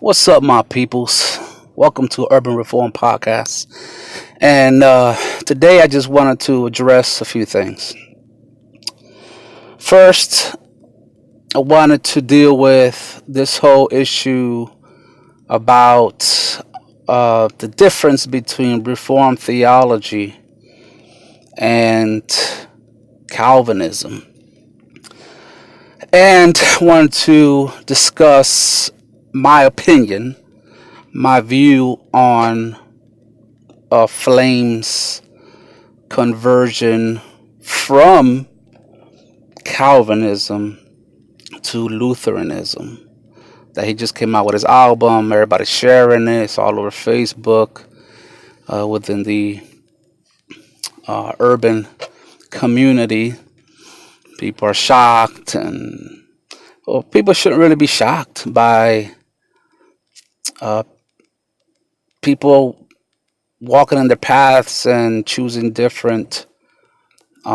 What's up, my peoples? Welcome to Urban Reform Podcast. And today I just wanted to address a few things. First, I wanted to deal with this whole issue about the difference between Reformed theology and Calvinism. And wanted to discuss my opinion, my view on Flame's conversion from Calvinism to Lutheranism. That he just came out with his album, everybody's sharing it, it's all over Facebook, within the urban community. People are shocked, and people shouldn't really be shocked by people walking in their paths and choosing different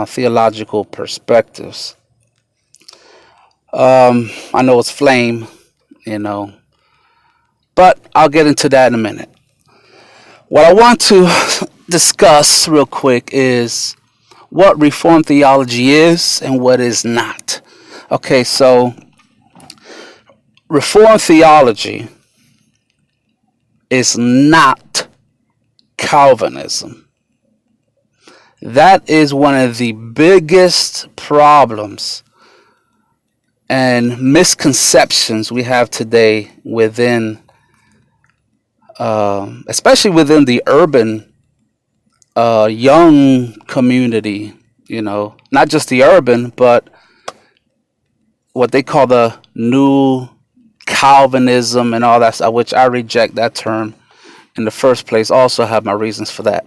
theological perspectives. I know it's Flame, but I'll get into that in a minute. What I want to discuss real quick is what Reformed theology is and what is not. Okay, so Reformed theology is not Calvinism. That is one of the biggest problems and misconceptions we have today within, especially within the urban young community, not just the urban, but what they call the new Calvinism and all that stuff, which I reject that term in the first place. Also have my reasons for that.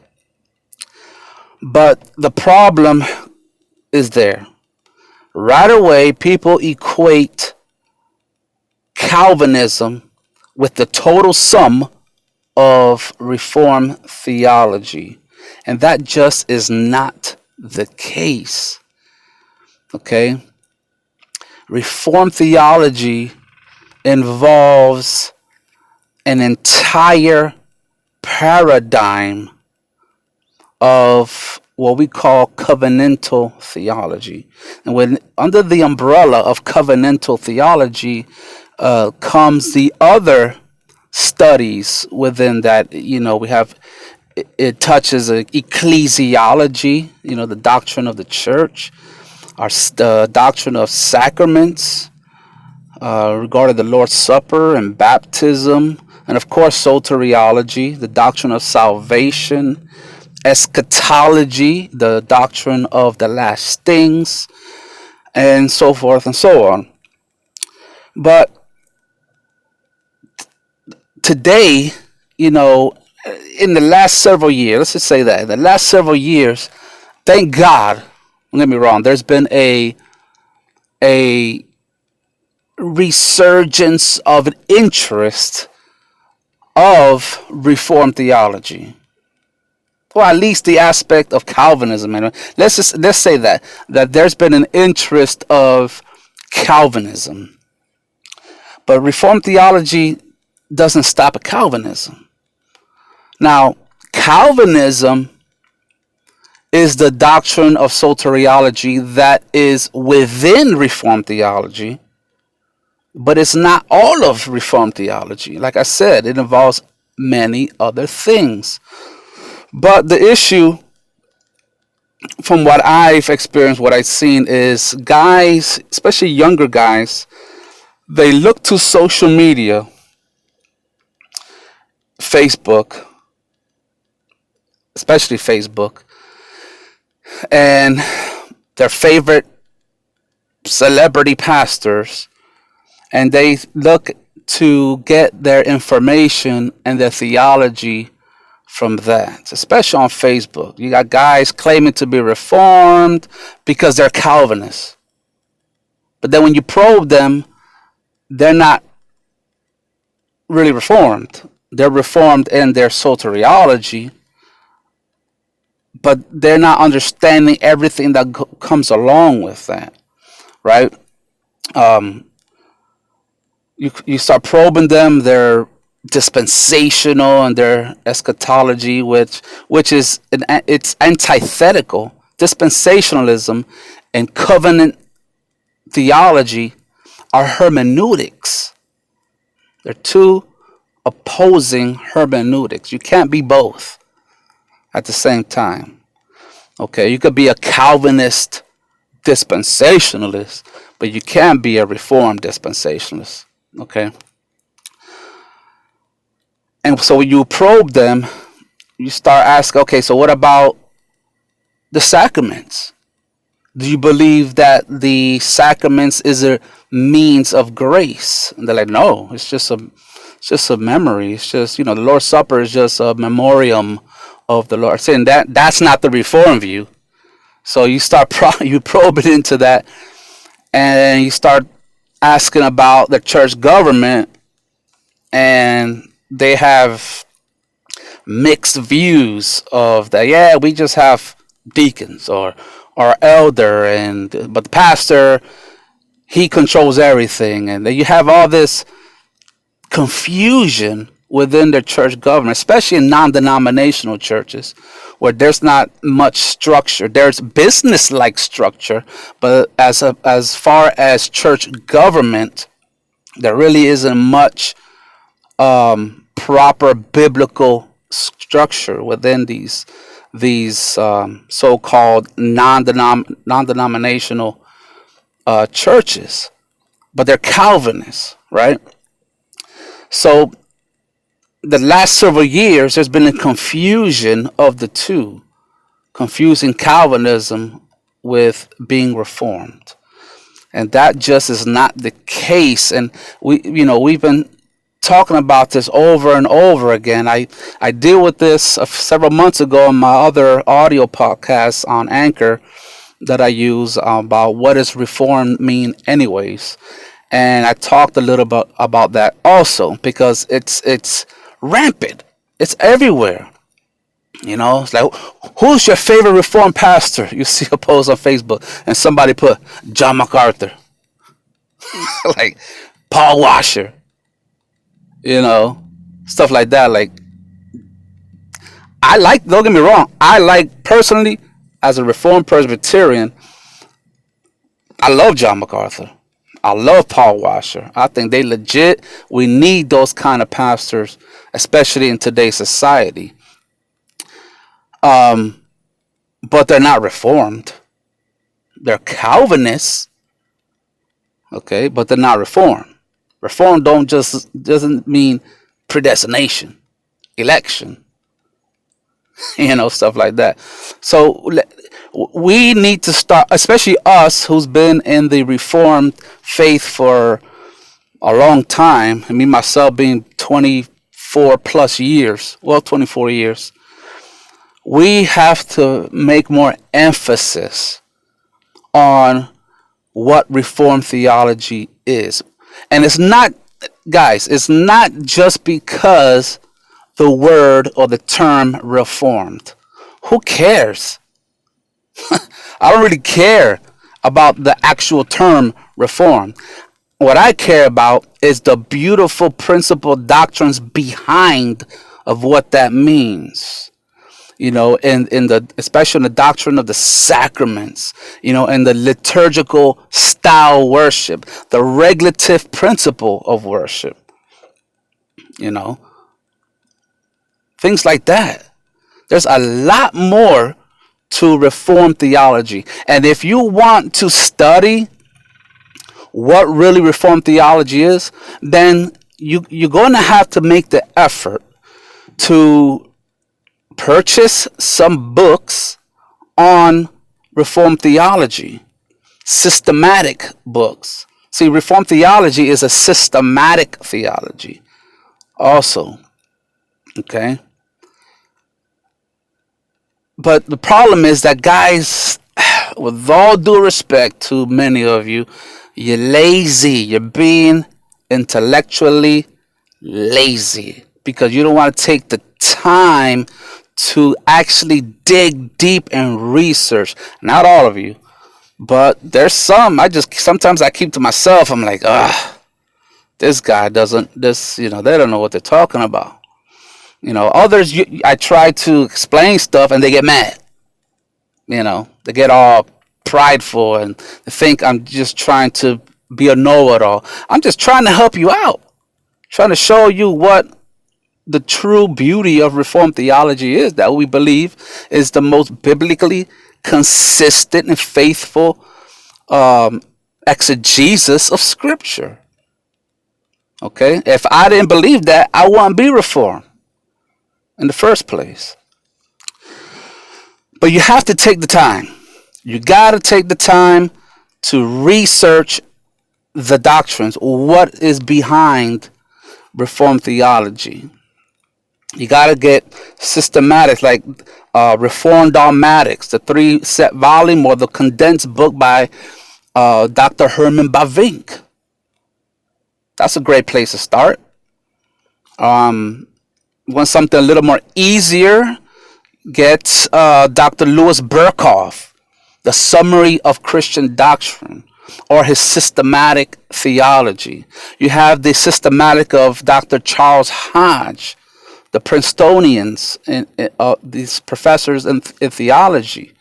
But the problem is there. Right away, people equate Calvinism with the total sum of Reformed theology. And that just is not the case. Okay? Reformed theology involves an entire paradigm of what we call covenantal theology. And when under the umbrella of covenantal theology comes the other studies within that. We have, it touches ecclesiology, the doctrine of the church, our doctrine of sacraments, regarding the Lord's Supper and baptism, and of course soteriology, the doctrine of salvation, eschatology, the doctrine of the last things, and so forth and so on. But today, in the last several years, let's just say that, in the last several years, thank God, don't get me wrong, there's been a resurgence of an interest of Reformed theology, or at least the aspect of Calvinism. Let's say that there's been an interest of Calvinism, but Reformed theology doesn't stop at Calvinism. Now, Calvinism is the doctrine of soteriology that is within Reformed theology, but it's not all of Reformed theology. Like I said, it involves many other things. But the issue, from what I've experienced, what I've seen, is guys, especially younger guys, they look to social media, Facebook, especially Facebook, and their favorite celebrity pastors, and they look to get their information and their theology from that, especially on Facebook. You got guys claiming to be Reformed because they're Calvinists. But then when you probe them, they're not really Reformed. They're Reformed in their soteriology, but they're not understanding everything that comes along with that, right? You start probing them, their dispensational and their eschatology, which is it's antithetical. Dispensationalism and covenant theology are hermeneutics. They're two opposing hermeneutics. You can't be both at the same time. Okay, you could be a Calvinist dispensationalist, but you can't be a Reformed dispensationalist. Okay, and so when you probe them, you start asking, okay, so what about the sacraments? Do you believe that the sacraments is a means of grace? And they're like, no, it's just a memory. It's just, the Lord's Supper is just a memoriam of the Lord. Saying that's not the Reformed view. So you start you probe it into that, and you start asking about the church government, and they have mixed views of that. Yeah, we just have deacons or elder, but the pastor, he controls everything, and then you have all this confusion within the church government, especially in non-denominational churches, where there's not much structure. There's business-like structure, but as far as church government, there really isn't much proper biblical structure within these so-called non-denominational churches, but they're Calvinists, right? So the last several years, there's been a confusion of the two, confusing Calvinism with being Reformed, and that just is not the case. And we've been talking about this over and over again. I deal with this several months ago on my other audio podcast on Anchor that I use about what does Reform mean anyways. And I talked a little bit about that also, because it's rampant. It's everywhere. It's like, who's your favorite Reformed pastor? You see a post on Facebook and somebody put John MacArthur, like Paul Washer, stuff like that. Like, don't get me wrong, I like personally, as a Reformed Presbyterian, I love John MacArthur. I love Paul Washer. I think they legit. We need those kind of pastors, especially in today's society. But they're not Reformed. They're Calvinists. Okay, but they're not Reformed. Reformed doesn't mean predestination, election, stuff like that. So we need to start, especially us who's been in the Reformed faith for a long time. I mean, myself being 24 plus years, 24 years. We have to make more emphasis on what Reformed theology is. And it's not, guys, it's not just because the word or the term Reformed. Who cares? I don't really care about the actual term Reform. What I care about is the beautiful principle doctrines behind of what that means. In especially in the doctrine of the sacraments, and the liturgical style worship, the regulative principle of worship, things like that. There's a lot more to Reformed theology. And if you want to study what really Reformed theology is, then you're going to have to make the effort to purchase some books on Reformed theology, systematic books. See, Reformed theology is a systematic theology also. Okay? But the problem is that, guys, with all due respect to many of you, you're lazy. You're being intellectually lazy because you don't want to take the time to actually dig deep and research. Not all of you, but there's some. Sometimes I keep to myself. I'm like, this guy doesn't, this, they don't know what they're talking about. Others, I try to explain stuff and they get mad. They get all prideful and they think I'm just trying to be a know-it-all. I'm just trying to help you out, trying to show you what the true beauty of Reformed theology is, that we believe is the most biblically consistent and faithful exegesis of Scripture. Okay? If I didn't believe that, I wouldn't be Reformed in the first place. But you have to take the time. You got to take the time to research the doctrines, what is behind Reformed theology. You got to get systematic, like Reformed Dogmatics, the 3-set volume or the condensed book by Dr. Herman Bavinck. That's a great place to start. Want something a little more easier? Get Dr. Louis Berkhoff, The Summary of Christian Doctrine, or his Systematic Theology. You have the Systematic of Dr. Charles Hodge, the Princetonians, these professors in theology.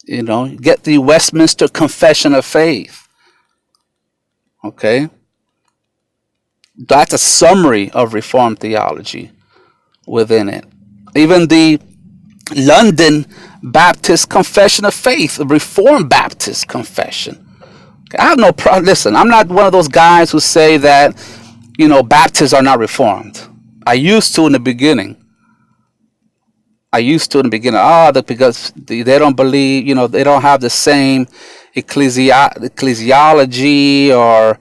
Get the Westminster Confession of Faith. Okay? That's a summary of Reformed theology within it. Even the London Baptist Confession of Faith, the Reformed Baptist Confession. I have no problem. Listen, I'm not one of those guys who say that, Baptists are not Reformed. I used to in the beginning. Because they don't believe, they don't have the same ecclesiology or,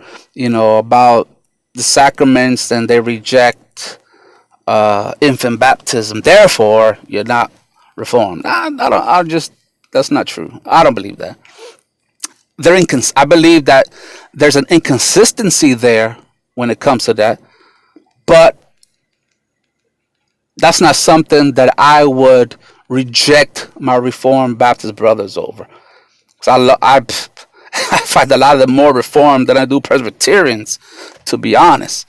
about the sacraments, and they reject infant baptism. Therefore, you're not Reformed. That's not true. I don't believe that. I believe that there's an inconsistency there when it comes to that, but that's not something that I would reject my Reformed Baptist brothers over. Because I find a lot of them more Reformed than I do Presbyterians, to be honest.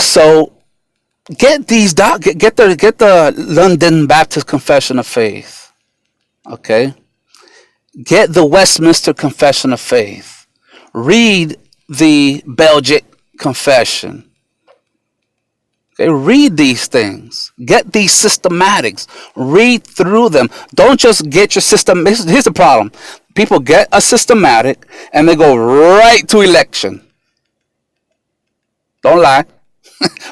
So get the London Baptist Confession of Faith. Okay? Get the Westminster Confession of Faith. Read the Belgic Confession. Okay, read these things. Get these systematics. Read through them. Don't just get your system. Here's the problem. People get a systematic and they go right to election. Don't lie.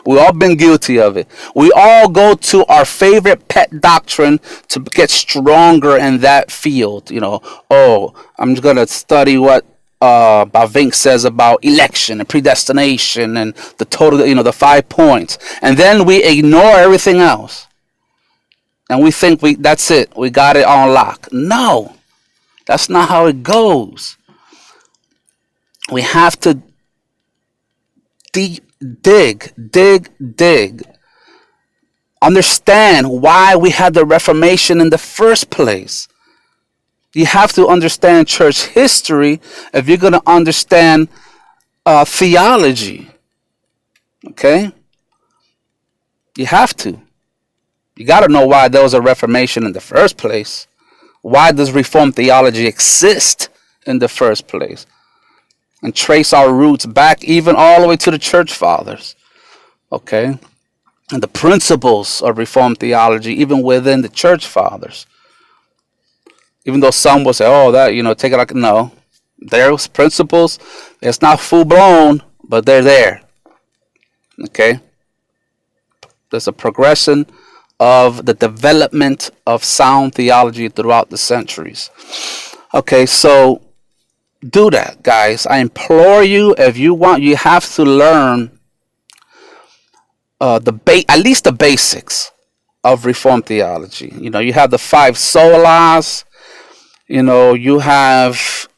We've all been guilty of it. We all go to our favorite pet doctrine to get stronger in that field. I'm just going to study what Bavinck says about election and predestination and the total, the 5 points. And then we ignore everything else. And we think that's it. We got it on lock. No, that's not how it goes. We have to dig. Understand why we had the Reformation in the first place. You have to understand church history if you're going to understand theology. Okay? You have to. You got to know why there was a Reformation in the first place. Why does Reformed theology exist in the first place? And trace our roots back even all the way to the church fathers. Okay? And the principles of Reformed theology even within the church fathers. Even though some will say, take it like, no. There's principles. It's not full blown, but they're there. Okay? There's a progression of the development of sound theology throughout the centuries. Okay, so do that, guys. I implore you, if you want, you have to learn at least the basics of Reformed theology. You have the 5 solas. You have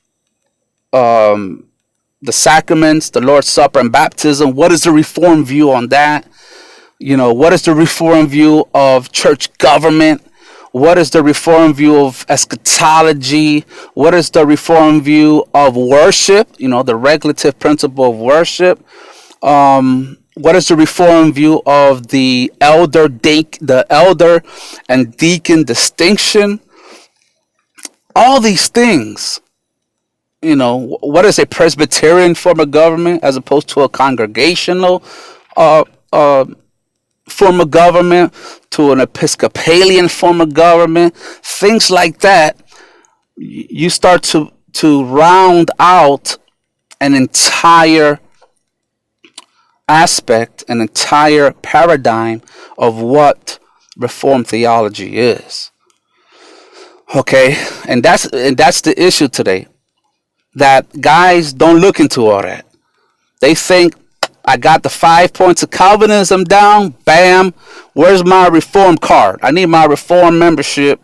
the sacraments, the Lord's Supper, and baptism. What is the Reformed view on that? What is the Reformed view of church government? What is the Reformed view of eschatology? What is the Reformed view of worship? The regulative principle of worship. What is the Reformed view of the elder and deacon distinction? All these things. What is a Presbyterian form of government as opposed to a congregational uh, uh, form of government, to an Episcopalian form of government? Things like that. You start to round out an entire aspect, an entire paradigm of what Reformed theology is. Okay, and that's the issue today. That guys don't look into all that. They think, I got the 5 points of Calvinism down. Bam. Where's my Reformed card? I need my Reformed membership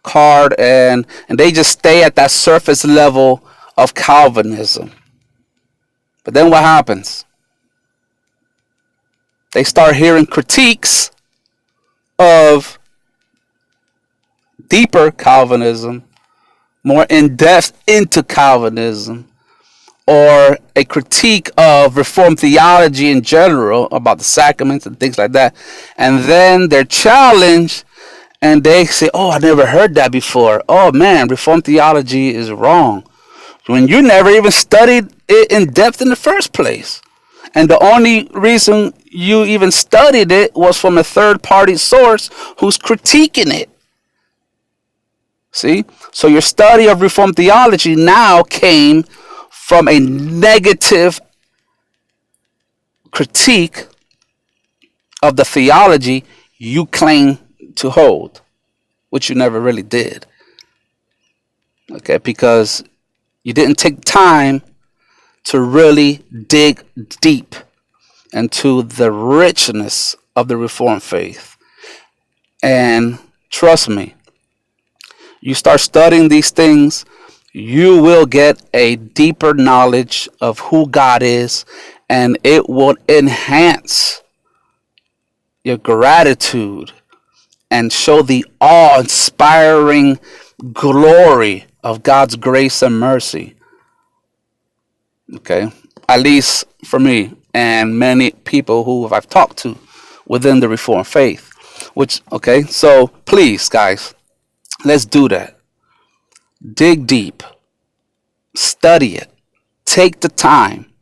card, and they just stay at that surface level of Calvinism. But then what happens? They start hearing critiques of deeper Calvinism, more in depth into Calvinism, or a critique of Reformed theology in general about the sacraments and things like that. And then they're challenged and they say, oh, I never heard that before. Oh man, Reformed theology is wrong. When you never even studied it in depth in the first place. And the only reason you even studied it was from a third party source who's critiquing it. See? So your study of Reformed theology now came from a negative critique of the theology you claim to hold, which you never really did. Okay, because you didn't take time to really dig deep into the richness of the Reformed faith. And trust me, you start studying these things, you will get a deeper knowledge of who God is, and it will enhance your gratitude and show the awe-inspiring glory of God's grace and mercy. Okay, at least for me and many people who I've talked to within the Reformed faith. Okay, so please, guys, let's do that. Dig deep. Study it. Take the time.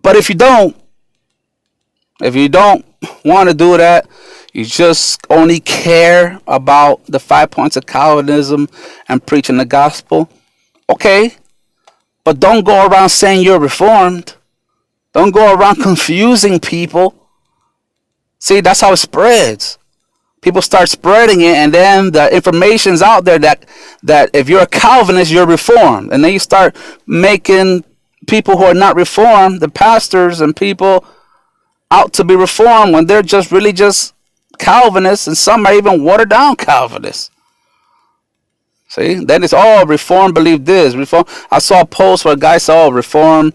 But if you don't want to do that, you just only care about the 5 points of Calvinism and preaching the gospel, okay, but don't go around saying you're Reformed. Don't go around confusing people. See, that's how it spreads. People start spreading it, and then the information's out there that if you're a Calvinist, you're Reformed. And then you start making people who are not Reformed, the pastors and people, out to be Reformed when they're just really just Calvinists, and some are even watered down Calvinists. See, then it's all Reformed believe this. Reform. I saw a post where a guy saw Reformed,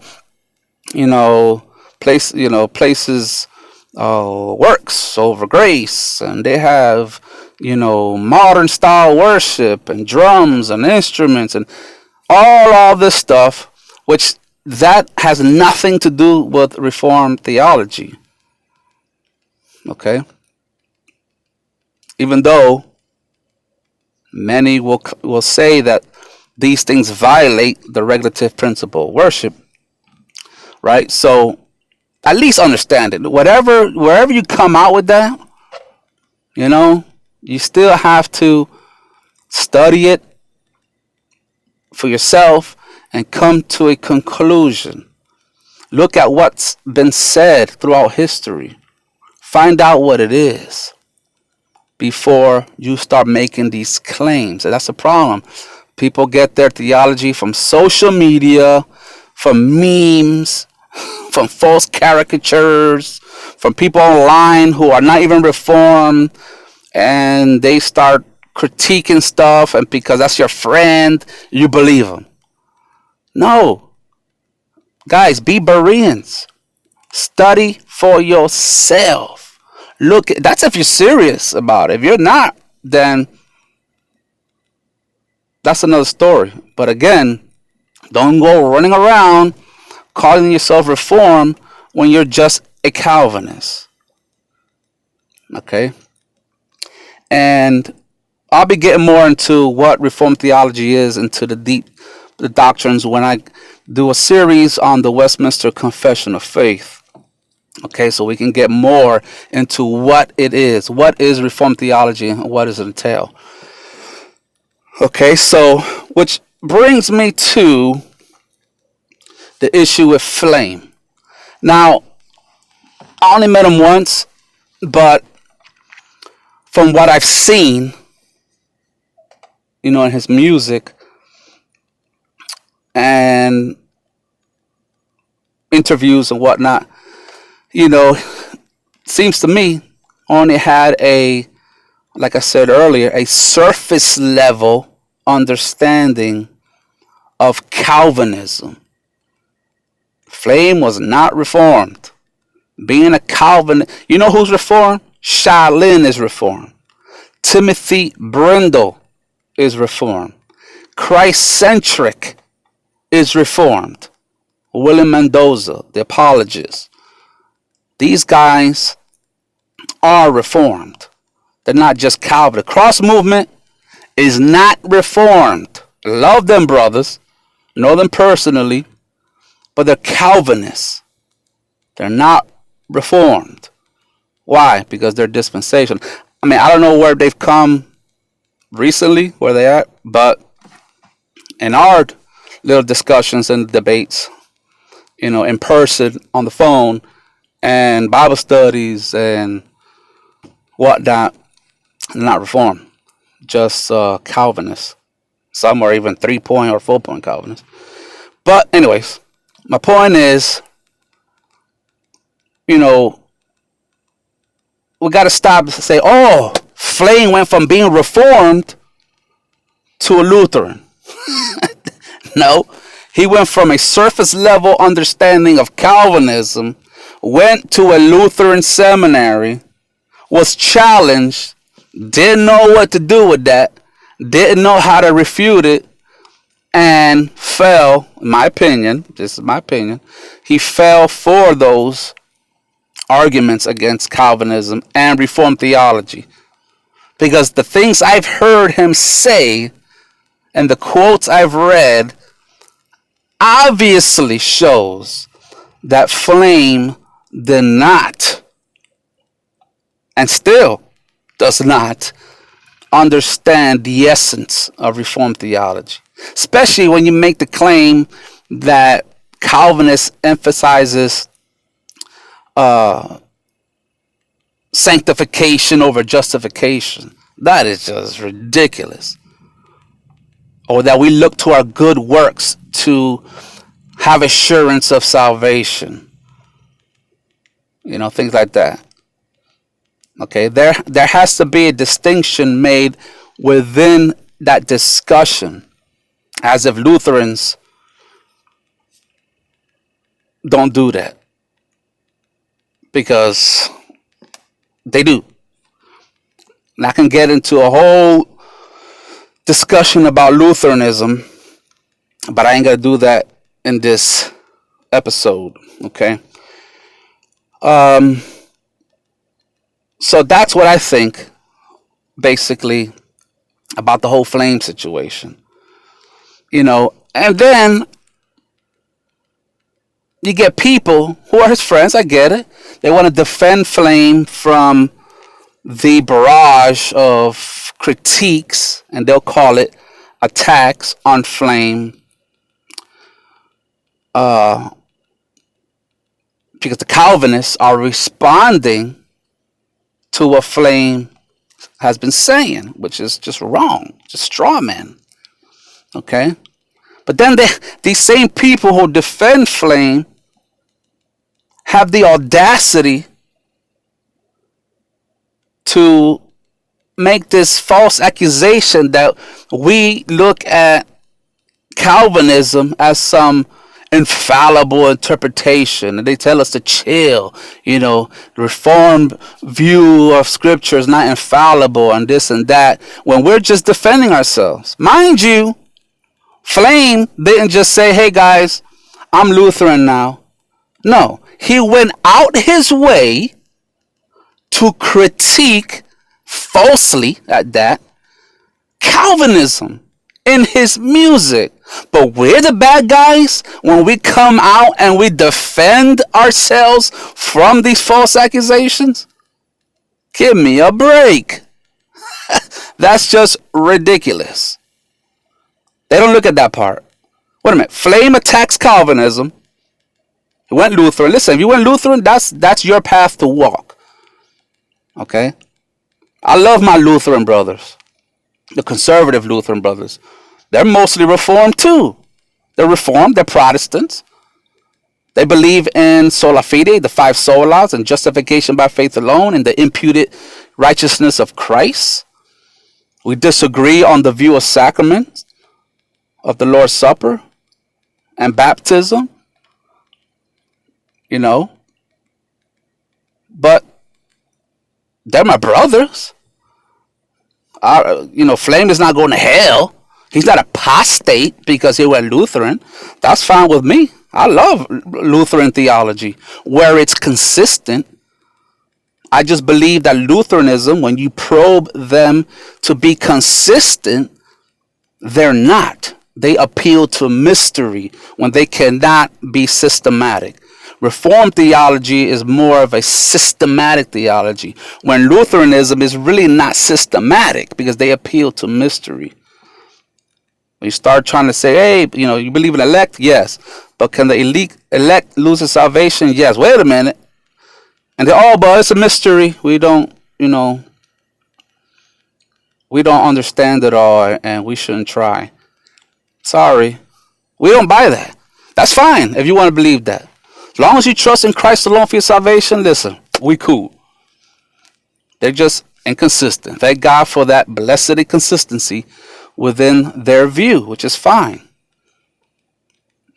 places works over grace, and they have modern style worship and drums and instruments and all this stuff, which that has nothing to do with Reformed theology. Okay, even though many will say that these things violate the regulative principle of worship, right? So at least understand it. Wherever you come out with that, you still have to study it for yourself and come to a conclusion. Look at what's been said throughout history. Find out what it is before you start making these claims. And that's the problem. People get their theology from social media, from memes, from false caricatures, from people online who are not even Reformed, and they start critiquing stuff, and because that's your friend, you believe them. No. Guys, be Bereans. Study for yourself. That's if you're serious about it. If you're not, then that's another story. But again, don't go running around calling yourself Reformed when you're just a Calvinist. Okay? And I'll be getting more into what Reformed theology is, into the doctrines, when I do a series on the Westminster Confession of Faith. Okay, so we can get more into what it is. What is Reformed theology and what does it entail? Okay, so which brings me to the issue with Flame. Now, I only met him once, but from what I've seen, in his music and interviews and whatnot, seems to me only had like I said earlier, a surface level understanding of Calvinism. Flame was not Reformed. Being a Calvinist, you know who's Reformed? Shaolin is Reformed. Timothy Brindle is Reformed. Christ-centric is Reformed. William Mendoza, the apologist. These guys are Reformed. They're not just Calvin. The cross movement is not Reformed. Love them brothers. Know them personally. But they're Calvinists. They're not Reformed. Why? Because they're dispensation. I mean, I don't know where they've come recently, where they are, but in our little discussions and debates, in person, on the phone, and Bible studies and whatnot, not Reformed, just Calvinists. Some are even 3-point or 4-point Calvinists. But anyways, my point is, we got to stop and say, oh, Flame went from being Reformed to a Lutheran. No, he went from a surface level understanding of Calvinism, went to a Lutheran seminary, was challenged, didn't know what to do with that, didn't know how to refute it, and fell, in my opinion, this is my opinion, he fell for those arguments against Calvinism and Reformed theology. Because the things I've heard him say and the quotes I've read obviously shows that Flame did not, and still does not, understand the essence of Reformed theology. Especially when you make the claim that Calvinist emphasizes sanctification over justification. That is just ridiculous. Or that we look to our good works to have assurance of salvation. Things like that. Okay, there has to be a distinction made within that discussion, as if Lutherans don't do that, because they do. And I can get into a whole discussion about Lutheranism, but I ain't gonna do that in this episode. Okay. So that's what I think, basically, about the whole Flame situation. And then you get people who are his friends, I get it. They want to defend Flame from the barrage of critiques, and they'll call it attacks on Flame. Because the Calvinists are responding to what Flame has been saying, which is just wrong, just straw man. Okay? But then these same people who defend Flame have the audacity to make this false accusation that we look at Calvinism as some infallible interpretation, and they tell us to chill. The Reformed view of Scripture is not infallible and this and that, when we're just defending ourselves. Mind you, Flame didn't just say, hey guys, I'm Lutheran now. No, he went out his way to critique, falsely at that, Calvinism in his music. But we're the bad guys when we come out and we defend ourselves from these false accusations? Give me a break. That's just ridiculous. They don't look at that part. Wait a minute. Flame attacks Calvinism. He went Lutheran. Listen, if you went Lutheran, that's your path to walk. Okay? I love my Lutheran brothers. The conservative Lutheran brothers. They're mostly Reformed too. They're Reformed. They're Protestants. They believe in sola fide, the 5 solas, and justification by faith alone, and the imputed righteousness of Christ. We disagree on the view of sacraments, of the Lord's Supper, and baptism. But they're my brothers. Flame is not going to hell. He's not apostate because he went Lutheran. That's fine with me. I love Lutheran theology where it's consistent. I just believe that Lutheranism, when you probe them to be consistent, they're not. They appeal to mystery when they cannot be systematic. Reformed theology is more of a systematic theology, when Lutheranism is really not systematic because they appeal to mystery. When you start trying to say, hey, you believe in elect? Yes. But can the elect lose their salvation? Yes. Wait a minute. And but it's a mystery. We don't understand it all, and we shouldn't try. Sorry. We don't buy that. That's fine if you want to believe that. As long as you trust in Christ alone for your salvation, listen, we cool. They're just inconsistent. Thank God for that blessed inconsistency within their view, which is fine.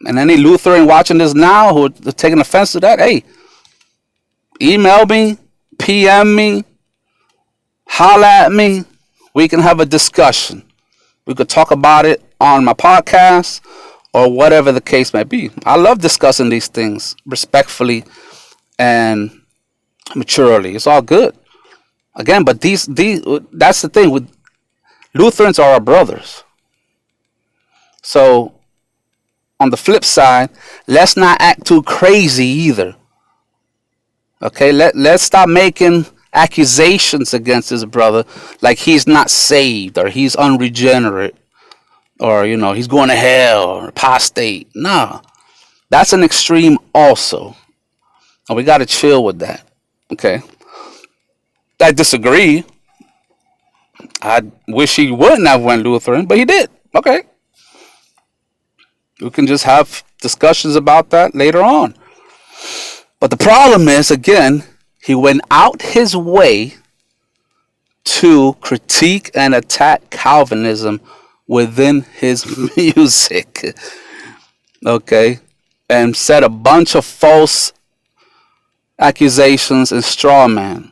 And any Lutheran watching this now who are taking offense to that, hey, email me, PM me, holla at me. We can have a discussion. We could talk about it on my podcast or whatever the case may be. I love discussing these things respectfully and maturely. It's all good. Again, but these that's the thing with Lutherans are our brothers. So on the flip side, let's not act too crazy either. Okay, let's stop making accusations against his brother like he's not saved or he's unregenerate or he's going to hell or apostate. Nah, that's an extreme also, and we got to chill with that. Okay, I disagree. I wish he wouldn't have went Lutheran, but he did. Okay, we can just have discussions about that later on. But the problem is, again, he went out his way to critique and attack Calvinism within his music. Okay? And said a bunch of false accusations and straw man.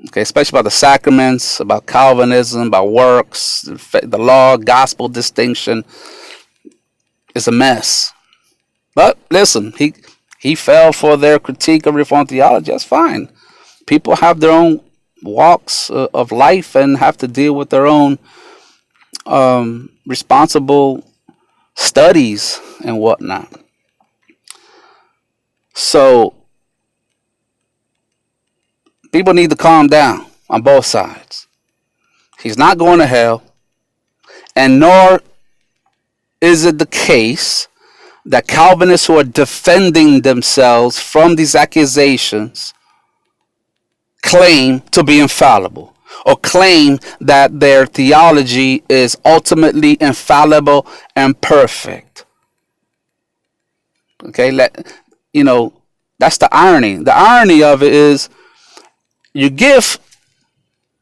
Okay, especially about the sacraments, about Calvinism, about works, the law, gospel distinction. It's a mess. But listen, he fell for their critique of Reformed theology. That's fine. People have their own walks of life and have to deal with their own responsible studies and whatnot. So people need to calm down on both sides. He's not going to hell, and nor is it the case that Calvinists who are defending themselves from these accusations claim to be infallible or claim that their theology is ultimately infallible and perfect. Okay, that's the irony. The irony of it is you give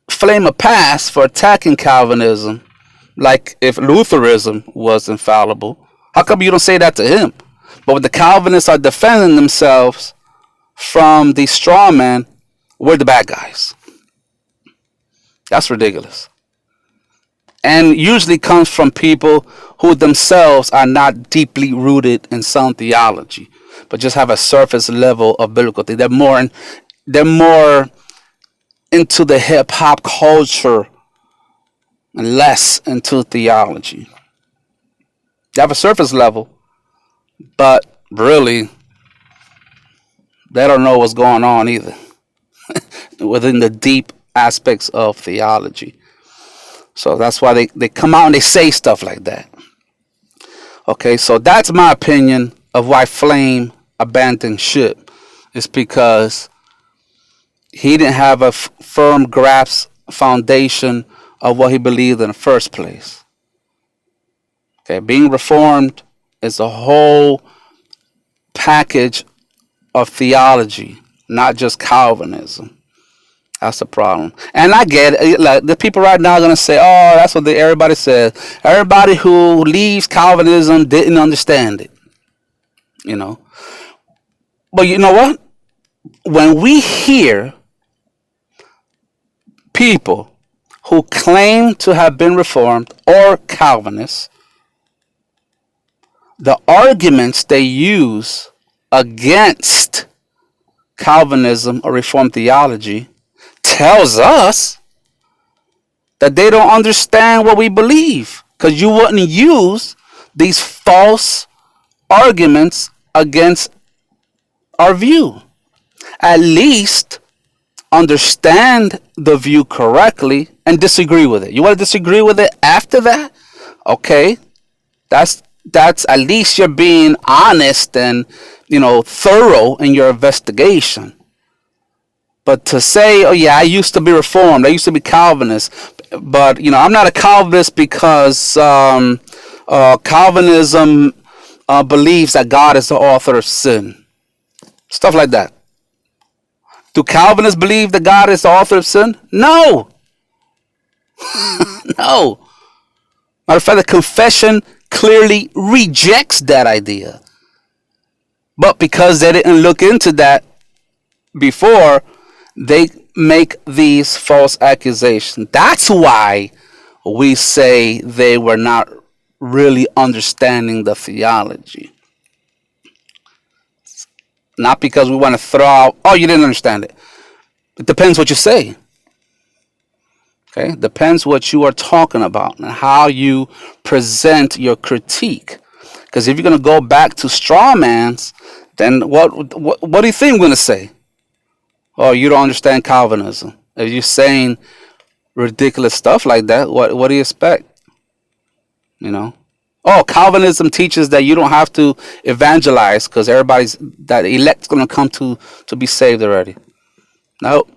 Flame a pass for attacking Calvinism like if Lutheranism was infallible. How come you don't say that to him? But when the Calvinists are defending themselves from the straw man, we're the bad guys. That's ridiculous. And usually comes from people who themselves are not deeply rooted in sound theology, but just have a surface level of biblical thing. They're more into the hip hop culture and less into theology. They have a surface level, but really they don't know what's going on either within the deep aspects of theology. So that's why they come out and they say stuff like that. Okay, so that's my opinion of why Flame abandoned ship. It's because he didn't have a firm grasp foundation of what he believed in the first place. Okay, being Reformed is a whole package of theology, not just Calvinism. That's the problem. And I get it. Like, the people right now are going to say, oh, that's what everybody says. Everybody who leaves Calvinism didn't understand it. You know. But you know what? When we hear people who claim to have been Reformed or Calvinists, the arguments they use against Calvinism or Reformed theology tells us that they don't understand what we believe, because you wouldn't use these false arguments against our view. At least understand the view correctly and disagree with it. You want to disagree with it after that? Okay, that's at least you're being honest and thorough in your investigation. But to say, oh yeah, I used to be Reformed, I used to be Calvinist, but I'm not a Calvinist because Calvinism believes that God is the author of sin. Stuff like that. Do Calvinists believe that God is the author of sin? No. No. Matter of fact, the confession clearly rejects that idea. But because they didn't look into that before, they make these false accusations. That's why we say they were not really understanding the theology. Not because we want to throw out, oh, you didn't understand it. It depends what you say. Okay? Depends what you are talking about and how you present your critique. Because if you're going to go back to straw man's, then what do you think we're going to say? Oh, you don't understand Calvinism. If you're saying ridiculous stuff like that, what do you expect? Oh, Calvinism teaches that you don't have to evangelize because that elect's going to come to be saved already. No.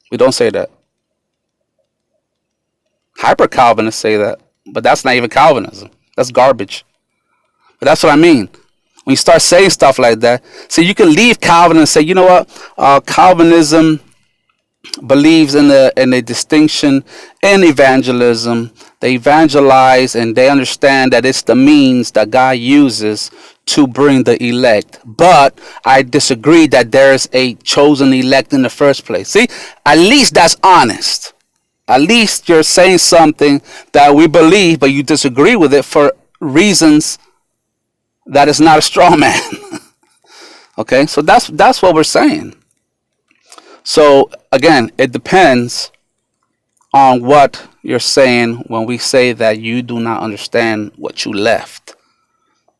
We don't say that. Hyper-Calvinists say that, but that's not even Calvinism. That's garbage. But that's what I mean. When you start saying stuff like that, so you can leave Calvin and say, you know what, Calvinism believes in a distinction in evangelism. They evangelize and they understand that it's the means that God uses to bring the elect. But I disagree that there's a chosen elect in the first place. See, at least that's honest. At least you're saying something that we believe, but you disagree with it for reasons that is not a straw man. Okay, so that's what we're saying. So again, it depends on what you're saying when we say that you do not understand what you left.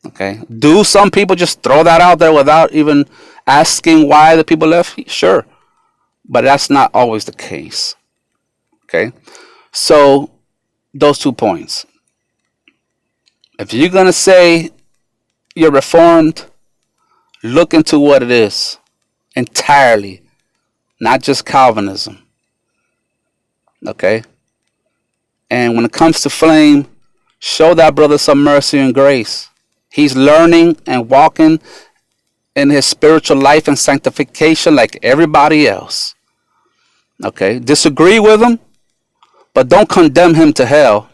Okay, do some people just throw that out there without even asking why the people left? Sure, but that's not always the case. Okay, so those 2 points. If you're gonna say you're Reformed, look into what it is entirely, not just Calvinism. Okay? And when it comes to Flame, show that brother some mercy and grace. He's learning and walking in his spiritual life and sanctification like everybody else. Okay? Disagree with him, but don't condemn him to hell.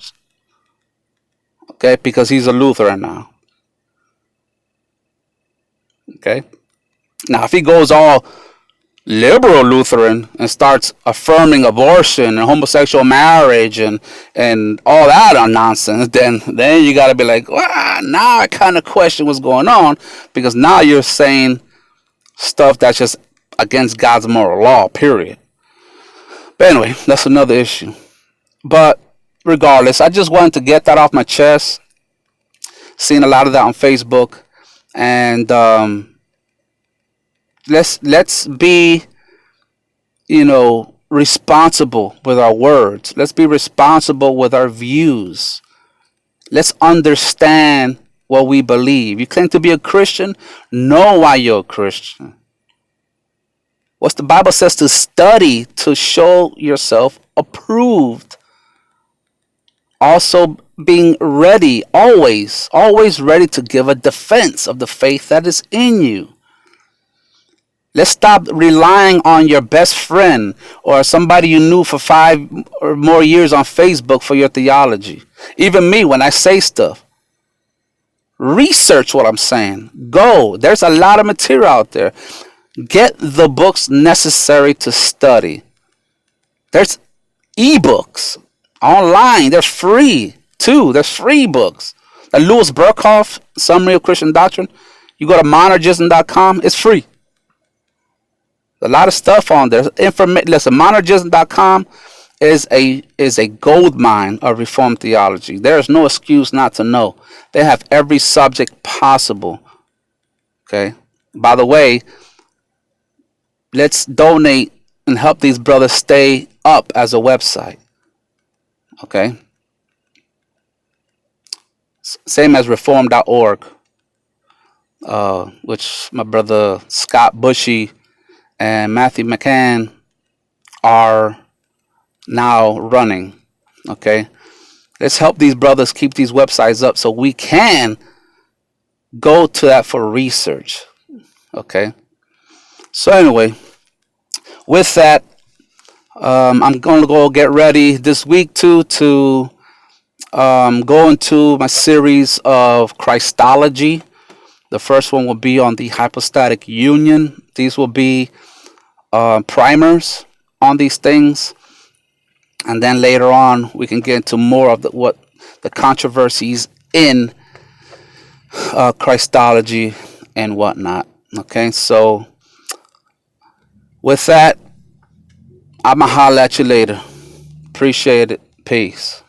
Okay? Because he's a Lutheran now. Okay. Now, if he goes all liberal Lutheran and starts affirming abortion and homosexual marriage and all that nonsense, then you got to be like, well, now I kind of question what's going on, because now you're saying stuff that's just against God's moral law, period. But anyway, that's another issue. But regardless, I just wanted to get that off my chest. Seen a lot of that on Facebook, and let's be, responsible with our words. Let's be responsible with our views. Let's understand what we believe. You claim to be a Christian, know why you're a Christian. What the Bible says, to study to show yourself approved. Also being ready, always ready to give a defense of the faith that is in you. Let's stop relying on your best friend or somebody you knew for 5 or more years on Facebook for your theology. Even me, when I say stuff, research what I'm saying. Go. There's a lot of material out there. Get the books necessary to study. There's ebooks online. They're free too. There's free books. The Louis Berkhoff Summary of Christian Doctrine. You go to monergism.com. It's free. A lot of stuff on there. Listen, monergism.com is a gold mine of Reformed theology. There is no excuse not to know. They have every subject possible. Okay. By the way, let's donate and help these brothers stay up as a website. Okay. Same as reform.org, which my brother Scott Bushy and Matthew McCann are now running. Okay. Let's help these brothers keep these websites up so we can go to that for research. Okay. So anyway, with that, I'm going to go get ready this week to go into my series of Christology. The first one will be on the hypostatic union. These will be primers on these things, and then later on we can get into more of the controversies in Christology and whatnot. Okay, so with that, I'ma holler at you later. Appreciate it. Peace.